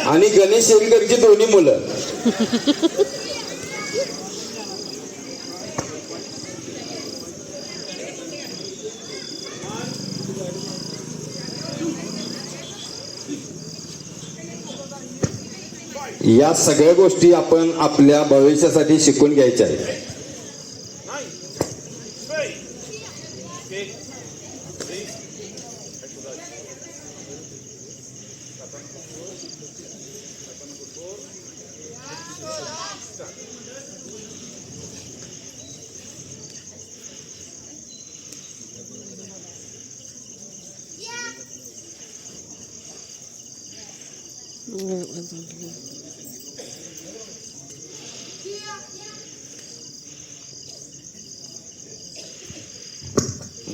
आणि गणेश शेरकरची दोन्ही मुलं. या सगळ्या गोष्टी आपण आपल्या भविष्यासाठी शिकून घ्यायच्या आहेत.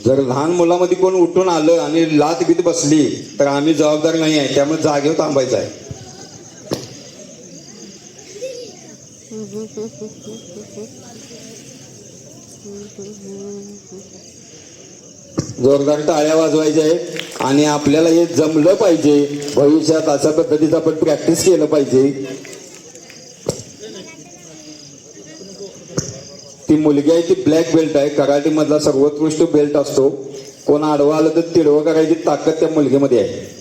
जर लहान मुलामध्ये कोण उठून आलं आणि लात बीत बसली तर आम्ही जबाबदार नाही आहे, त्यामुळे जागेवर थांबायचं आहे. जोरदार टाळ्या वाजवायच्या आहेत आणि आपल्याला हे जमलं पाहिजे. भविष्यात अशा पद्धतीचं आपण प्रॅक्टिस केलं पाहिजे. ती मुलगी आहे ती ब्लॅक बेल्ट आहे, कराटे मधला सर्वोत्कृष्ट बेल्ट असतो. कोण आडवा आलं तर तिडवं करायची ताकद त्या मुलगीमध्ये आहे.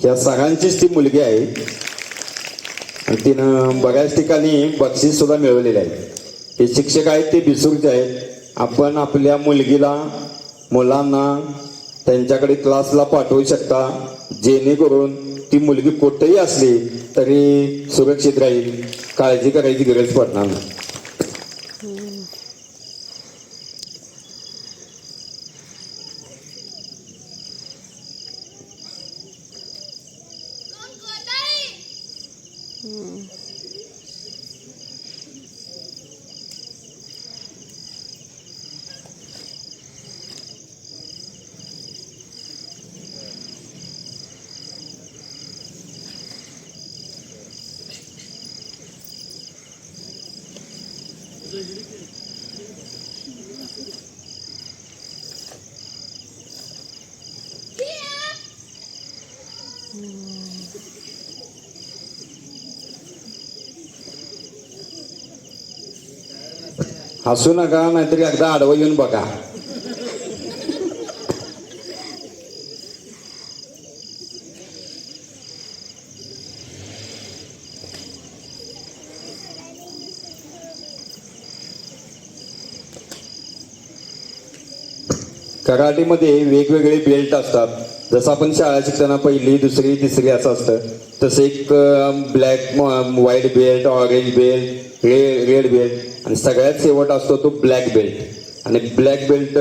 या सगळ्यांचीच ती मुलगी आहे आणि तिनं बऱ्याच ठिकाणी बक्षीस सुद्धा मिळवलेले आहे. हे शिक्षक आहेत ते बिसूरचे आहेत. आपण आपल्या मुलगीला मुलांना त्यांच्याकडे क्लासला पाठवू शकता, जेणेकरून ती मुलगी कुठेही असली तरी सुरक्षित राहील, काळजी करायची गरज पडणार नाही. हसू नका, नाहीतरी एकदा आडवं येऊन बघा. कराटेमध्ये वेगवेगळे बेल्ट असतात. जसं आपण शाळा शिकताना पहिली दुसरी तिसरी असं असतं, तसं एक black white belt, orange belt, red belt आणि सगळ्यात शेवट असतो तो ब्लॅक बेल्ट. आणि ब्लॅक बेल्ट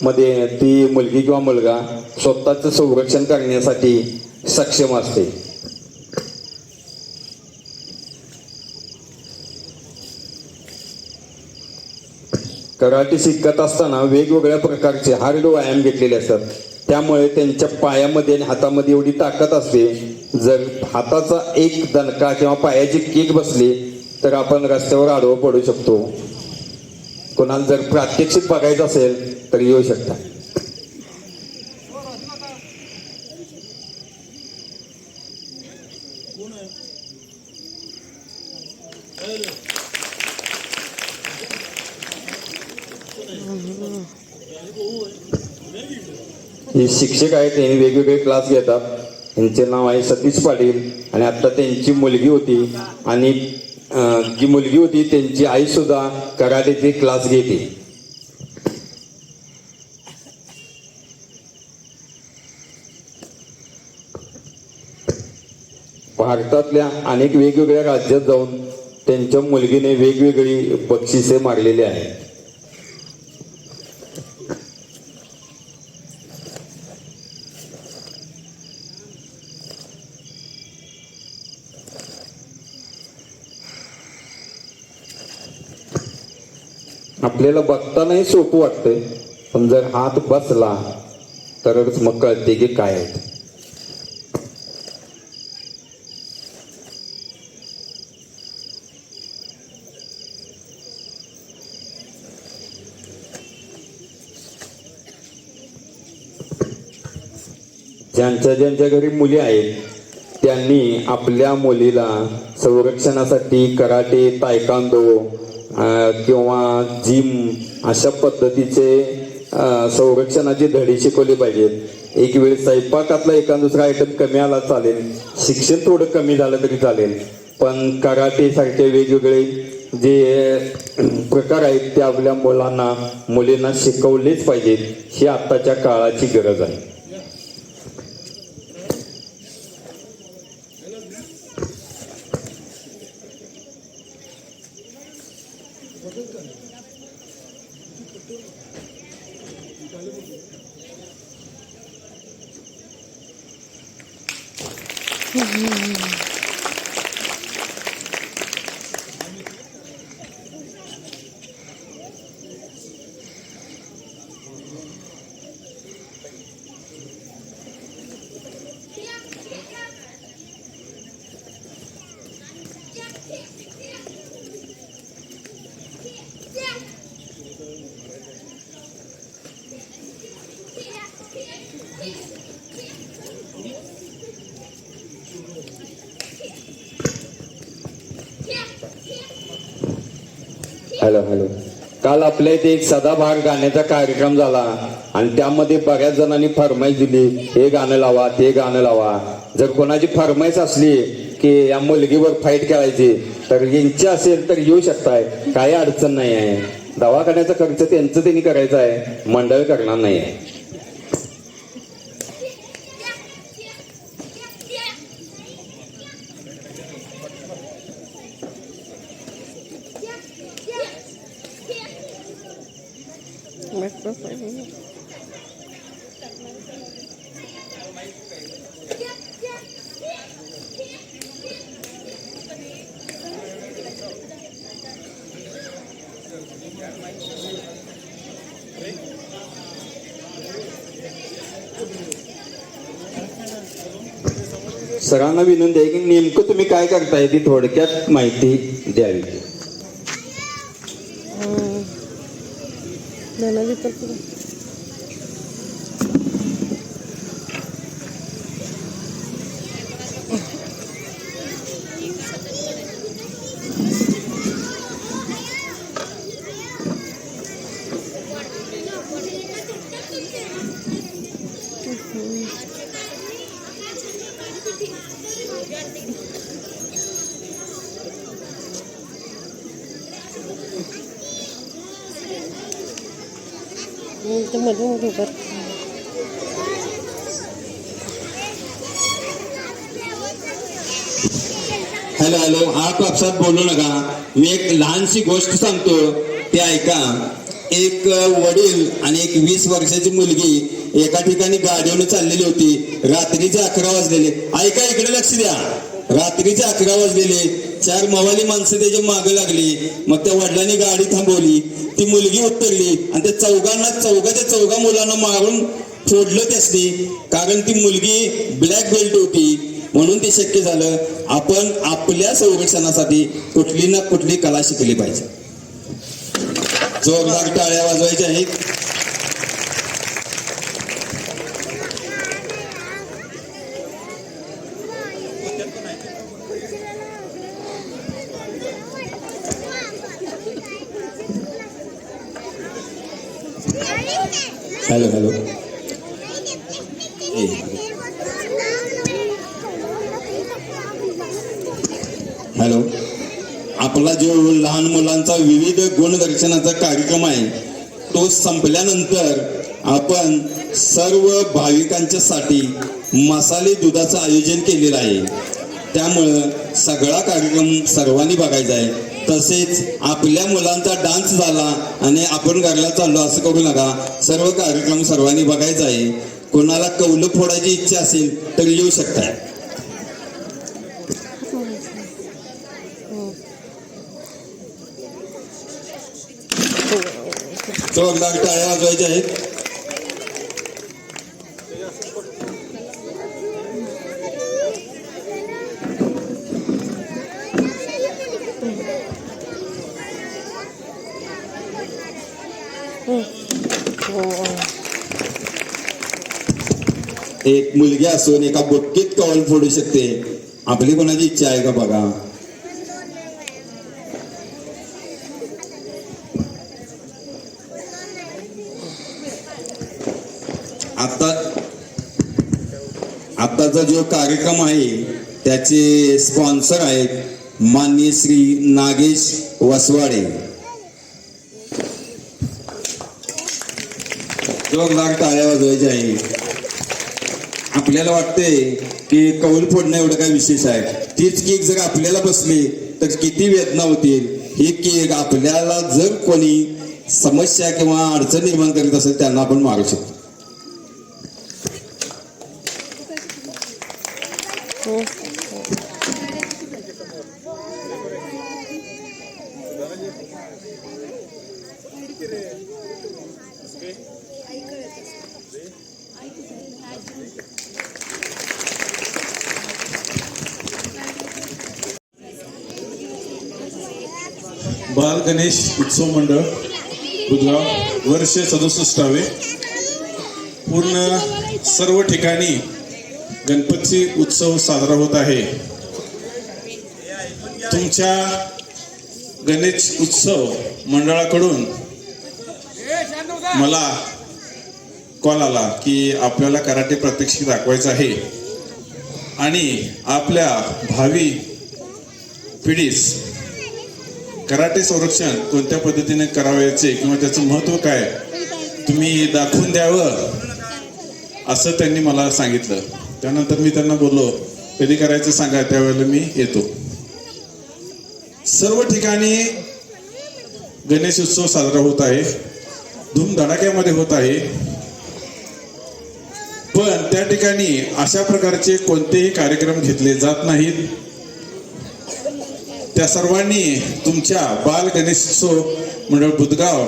मध्ये ती मुलगी किंवा मुलगा स्वतःचं संरक्षण करण्यासाठी सक्षम असते. कराटे शिकत असताना वेगवेगळ्या प्रकारचे हार्ड व्यायाम घेतलेले असतात. त्यामुळे त्यांच्या पायामध्ये आणि हातामध्ये एवढी ताकद असते, जर हाताचा एक दणका किंवा पायाची किक बसली तर आपण रस्त्यावर आडवं पडू शकतो. कोणाला जर प्रात्यक्षिक बघायचं असेल तर येऊ शकता. हे शिक्षक आहेत, त्यांनी वेगवेगळे क्लास घेतात. त्यांचे नाव आहे सतीश पाटील आणि आता त्यांची मुलगी होती आणि जी मुलगी होती त्यांची आई सुद्धा कराटेचे क्लास घेते. भारतातल्या अनेक वेगवेगळ्या राज्यात जाऊन त्यांच्या मुलगीने वेगवेगळी बक्षिसे मारलेली आहेत. आपल्याला बघतानाही सोपं वाटतंय, पण जर हात बसला तरच मग कळते की काय आहे. ज्यांच्या ज्यांच्या घरी मुली आहेत त्यांनी आपल्या मुलीला संरक्षणासाठी कराटे, तायकांदो किंवा जिम अशा पद्धतीचे संरक्षणाची धडे शिकवले पाहिजेत. एक वेळ स्वयंपाकातला एका दुसरा आयटम कमी आला चालेल, शिक्षण थोडं कमी झालं तरी चालेल, पण कराटे सारखे वेगवेगळे जे प्रकार आहेत ते आपल्या मुलींना शिकवलेच पाहिजेत. ही आत्ताच्या काळाची गरज आहे. हॅलो हॅलो काल आपल्या इथे एक सदाबहार गाण्याचा कार्यक्रम झाला आणि त्यामध्ये बऱ्याच जणांनी फरमाईश दिली, हे गाणं लावा, ते गाणं लावा. जर कोणाची फरमाईश असली की या मुलगीवर फाईट करायची तर यांची असेल तर येऊ शकताय, काही अडचण नाही आहे. दवाखान्याचा खर्च त्यांचं त्यांनी करायचा आहे, मंडळ करणार नाही आहे. सरांना विनंती आहे की नेमकं तुम्ही काय करताय ती थोडक्यात माहिती द्यावी. हॅलो हॅलो आप आपसात बोलू नका. मी एक लहानशी गोष्ट सांगतो, ते ऐका. एक वडील आणि एक 20 वर्षाची मुलगी एका ठिकाणी गाडीवर चाललेली होती. रात्रीचे 11 वाजलेले. ऐका, इकडे लक्ष द्या. रात्रीचे 11 वाजलेले. 4 मवाली माणसं त्याच्या मागे लागली. मग त्या वडिलांनी गाडी थांबवली. ती मुलगी उतरली आणि त्या चौघाच्या चौघा मुलांना मारून फोडलं त्यासनी. कारण ती मुलगी ब्लॅक बेल्ट होती, म्हणून ते शक्य झालं. आपण आपल्या संरक्षणासाठी कुठली ना कुठली कला शिकली पाहिजे. जोरदार टाळ्या वाजवायच्या आहेत. हॅलो हॅलो हॅलो आपला जो लहान मुलांचा विविध गुणदर्शनाचा कार्यक्रम आहे तो संपल्यानंतर आपण सर्व भाविकांच्या साठी मसाले दुधाचं आयोजन केलेलं आहे. त्यामुळं सगळा कार्यक्रम सर्वांनी बघायचा आहे. तसेच आपल्या मुलांचा डान्स झाला आणि आपण घरला चाललो असं करू नका. सर्व कार्यक्रम सर्वांनी बघायचा आहे. कोणाला कौलं फोडायची इच्छा असेल तर येऊ शकताय. Oh. जोरदार टाळ्या वाजवायच्या आहेत. एक मुलगी असून एका बुट्टीत कौल फोडू शकते. आपली कोणाची इच्छा आहे का बघा. आताचा जो कार्यक्रम आहे त्याचे स्पॉन्सर आहेत माननीय श्री नागेश वसवाडे. जोरदार टाळ्या वाजवायच्या आहे. आपल्याला वाटते की कौल फोडणं एवढं काय विशेष आहे. तीच केक जर आपल्याला बसली तर किती वेदना होतील. ही केक आपल्याला जर कोणी समस्या किंवा अडचण निर्माण करीत असेल त्यांना आपण मारू शकतो. बाल गणेश उत्सव मंडळ बुधगाव वर्ष 67वे. पूर्ण सर्व ठिकाणी गणपती उत्सव साजरा होत आहे. तुमच्या गणेश उत्सव मंडळाकडून मला कॉल आला की आपल्याला कराटे प्रात्यक्षिक दाखवायचं आहे आणि आपल्या भावी पिढीस कराटे संरक्षण कोणत्या पद्धतीने करावयाचे किंवा त्याचं महत्त्व काय तुम्ही दाखवून द्यावं असं त्यांनी मला सांगितलं. त्यानंतर मी त्यांना बोललो कधी करायचं सांगा, त्यावेळेला मी येतो. सर्व ठिकाणी गणेश उत्सव साजरा होत आहे, धूमधडाक्यामध्ये होत आहे. पण त्या ठिकाणी अशा प्रकारचे कोणतेही कार्यक्रम घेतले जात नाहीत. त्या सर्वांनी तुमच्या बाल गणेशोत्सव मंडळ बुधगाव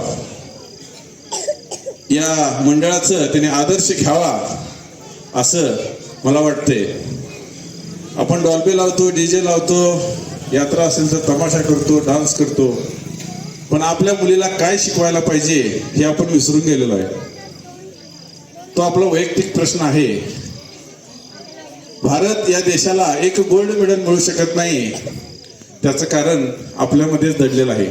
या मंडळाचं त्याने आदर्श घ्यावा असं मला वाटते. आपण डॉल्बी लावतो, डीजे लावतो, यात्रा असेल तर तमाशा करतो, डान्स करतो, पण आपल्या मुलीला काय शिकवायला पाहिजे हे आपण विसरून गेलेलो आहे. तो आपला वैयक्तिक प्रश्न आहे. भारत या देशाला एक गोल्ड मेडल मिळू शकत नाही, त्याचं कारण आपल्यामध्येच दडलेलं आहे.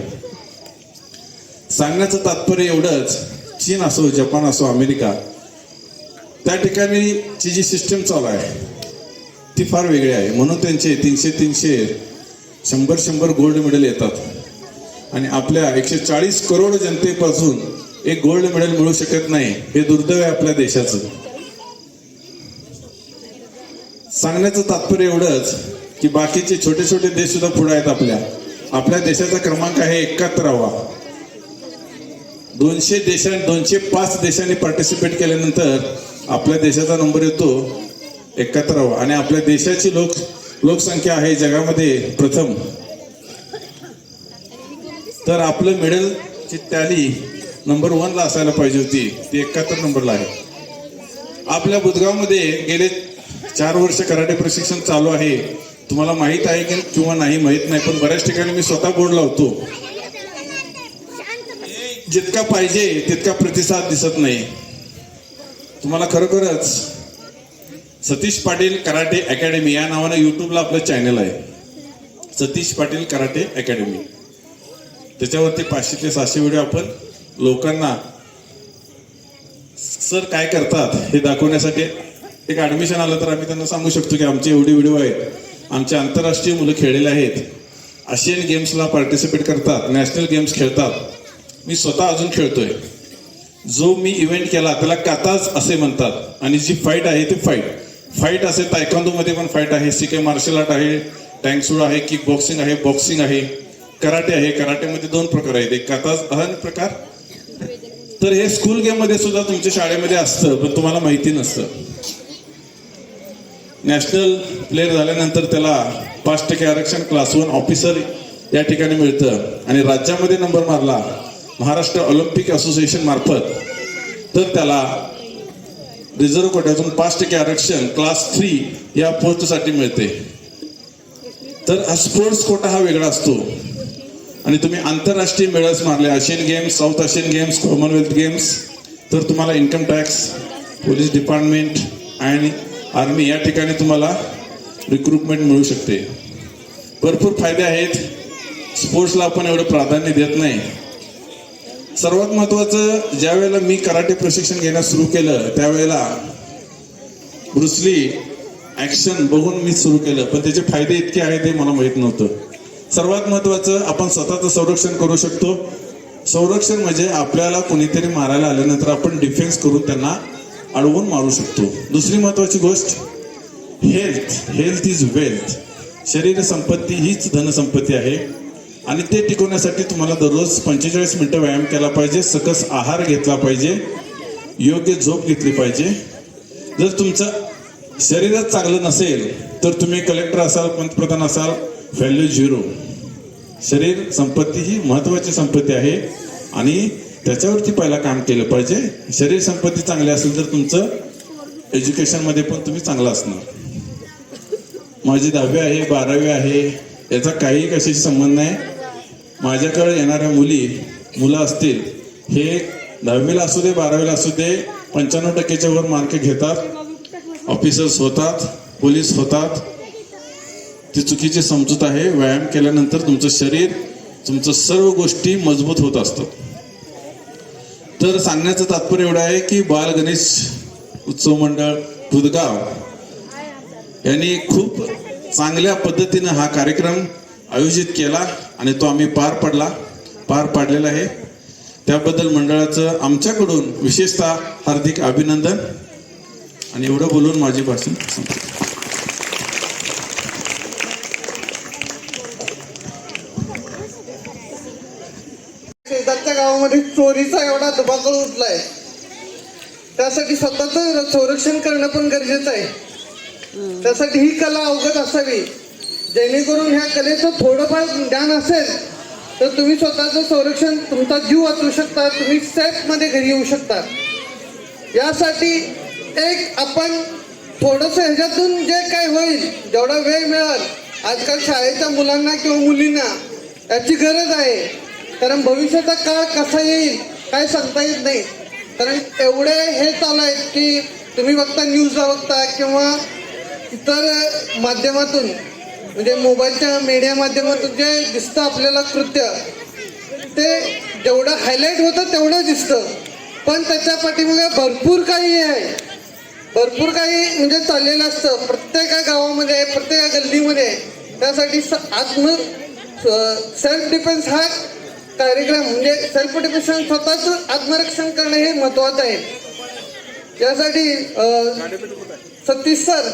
सांगण्याचं तात्पर्य एवढंच, चीन असो, जपान असो, अमेरिका, त्या ठिकाणीची जी सिस्टीम चालू आहे ती फार वेगळी आहे. म्हणून त्यांचे 300 100 गोल्ड मेडल येतात आणि आपल्या 140 करोड जनतेपासून एक गोल्ड मेडल मिळू शकत नाही. हे दुर्दैव आहे आपल्या देशाचं. सांगण्याचं तात्पर्य एवढंच की बाकीचे छोटे छोटे देश सुद्धा पुढे आहेत. आपल्या देशाचा क्रमांक आहे 71वा. 205 देशांनी पार्टिसिपेट केल्यानंतर आपल्या देशाचा नंबर येतो 71वा आणि आपल्या देशाची लोकसंख्या आहे जगामध्ये प्रथम. तर आपलं मेडलची टॅली नंबर 1 ला असायला पाहिजे होती, ती 71 नंबरला आहे. आपल्या बुधगावमध्ये गेले 4 वर्ष कराटे प्रशिक्षण चालू आहे. तुम्हाला माहित आहे की किंवा नाही माहित नाही, पण बऱ्याच ठिकाणी मी स्वतः बोर्ड लावतो. जितका पाहिजे तितका प्रतिसाद दिसत नाही. तुम्हाला खरोखरच सतीश पाटील कराटे अकॅडमी या नावानं युट्यूबला आपलं चॅनल आहे, सतीश पाटील कराटे अकॅडमी. त्याच्यावरती 500 ते 600 व्हिडिओ आपण लोकांना सर काय करतात हे दाखवण्यासाठी एक ऍडमिशन आलं तर आम्ही त्यांना सांगू शकतो की आमचे एवढे व्हिडिओ आहेत, आमचे आंतरराष्ट्रीय मुलं खेळलेले आहेत, आशियन गेम्सला पार्टिसिपेट करतात, नॅशनल गेम्स खेळतात. मी स्वतः अजून खेळतोय. जो मी इव्हेंट केला त्याला काताज असे म्हणतात आणि जी फाईट आहे ती फाईट असे तायक्वांदो मध्ये पण फाईट आहे, सिके मार्शल आर्ट आहे, टँगसूड आहे, किक बॉक्सिंग आहे, बॉक्सिंग आहे, कराटे आहे. कराटेमध्ये 2 प्रकार आहेत, एक काताज अहन प्रकार. तर हे स्कूल गेम मध्ये सुद्धा तुमच्या शाळेमध्ये असतं, पण तुम्हाला माहिती नसतं. नॅशनल प्लेअर झाल्यानंतर त्याला 5% आरक्षण क्लास 1 ऑफिसर या ठिकाणी मिळतं आणि राज्यामध्ये नंबर मारला महाराष्ट्र ऑलिम्पिक असोसिएशन मार्फत, तर त्याला रिझर्व्ह कोट्यातून 5% आरक्षण क्लास 3 या पोस्टसाठी मिळते. तर हा स्पोर्ट्स कोटा हा वेगळा असतो. आणि तुम्ही आंतरराष्ट्रीय मेडल्स मारले, Asian games, South Asian games, Commonwealth games, तर तुम्हाला इन्कम टॅक्स, पोलीस डिपार्टमेंट आणि आर्मी या ठिकाणी तुम्हाला रिक्रुटमेंट मिळू शकते. भरपूर फायदे आहेत. स्पोर्ट्सला आपण एवढं प्राधान्य देत नाही. सर्वात महत्त्वाचं, ज्या वेळेला मी कराटे प्रशिक्षण घेण्यास सुरू केलं त्यावेळेला ब्रुसली ॲक्शन बघून मी सुरू केलं, पण त्याचे फायदे इतके आहेत हे मला माहीत नव्हतं. सर्वात महत्त्वाचं, आपण स्वतःचं संरक्षण करू शकतो. संरक्षण म्हणजे आपल्याला कोणीतरी मारायला आल्यानंतर आपण डिफेन्स करून त्यांना अडवून मारू शकतो. दुसरी महत्त्वाची गोष्ट, हेल्थ इज वेल्थ. शरीर संपत्ती हीच धनसंपत्ती आहे. आणि ते टिकवण्यासाठी तुम्हाला दररोज 45 मिनिटं व्यायाम केला पाहिजे, सकस आहार घेतला पाहिजे, योग्य झोप घेतली पाहिजे. जर तुमचं शरीरच चांगलं नसेल तर तुम्ही कलेक्टर असाल, पंतप्रधान असाल, व्हॅल्यू झिरो. शरीर संपत्ती ही महत्वाची संपत्ती आहे आणि त्याच्यावरती पहिला काम केलं पाहिजे. शरीर संपत्ती चांगली असेल तर तुमचं एज्युकेशनमध्ये पण तुम्ही चांगलं असणार. माझी 10वी आहे, 12वी आहे, याचा काही कशाशी संबंध नाही. माझ्याकडे येणाऱ्या मुलं असतील, हे 10वीला असू दे, 12वीला असू दे, 95%च्या वर मार्क घेतात, ऑफिसर्स होतात, पोलीस होतात. ती चुकीची समजूत आहे. व्यायाम केल्यानंतर तुमचं शरीर, तुमचं सर्व गोष्टी मजबूत होत असतात. तर सांगण्याचं तात्पर्य एवढं आहे की बाल गणेश उत्सव मंडळ बुधगाव यांनी खूप चांगल्या पद्धतीनं हा कार्यक्रम आयोजित केला आणि तो आम्ही पार पाडलेला आहे. त्याबद्दल मंडळाचं आमच्याकडून विशेषतः हार्दिक अभिनंदन. आणि एवढं बोलून माझी भाषण संपते. शेजारच्या गावामध्ये चोरीचा एवढा धुमाकूळ उठलाय, त्यासाठी स्वतःच संरक्षण करणं पण गरजेचं आहे. त्यासाठी ही कला अवगत असावी, जेणेकरून ह्या कलेचं थोडंफार ज्ञान असेल तर तुम्ही स्वतःचं संरक्षण, तुमचा जीव वाचवू शकता, तुम्ही सेफ मध्ये घरी येऊ शकता. यासाठी एक आपण थोडंसं ह्याच्यातून जे काय होईल, जेवढा वेळ मिळेल, आजकाल शाळेच्या मुलांना किंवा मुलींना याची गरज आहे. कारण भविष्याचा काळ कसा येईल काय सांगता येत नाही. कारण एवढे हे चालू आहेत की तुम्ही बघता, न्यूजला बघता किंवा इतर माध्यमातून, म्हणजे मोबाईलच्या मीडिया माध्यमातून जे दिसतं आपल्याला कृत्य, ते जेवढं हायलाईट होतं तेवढं दिसतं, पण त्याच्या पाठीमागे भरपूर काही आहे, भरपूर काही म्हणजे चाललेलं असतं प्रत्येका गावामध्ये, प्रत्येका गल्लीमध्ये. त्यासाठी सेल्फ डिफेन्स हा कार्यक्रम, म्हणजे सेल्फ डिफेन्स, स्वतःचं आत्मरक्षण करणं हे महत्वाचं आहे. यासाठी सतीश सर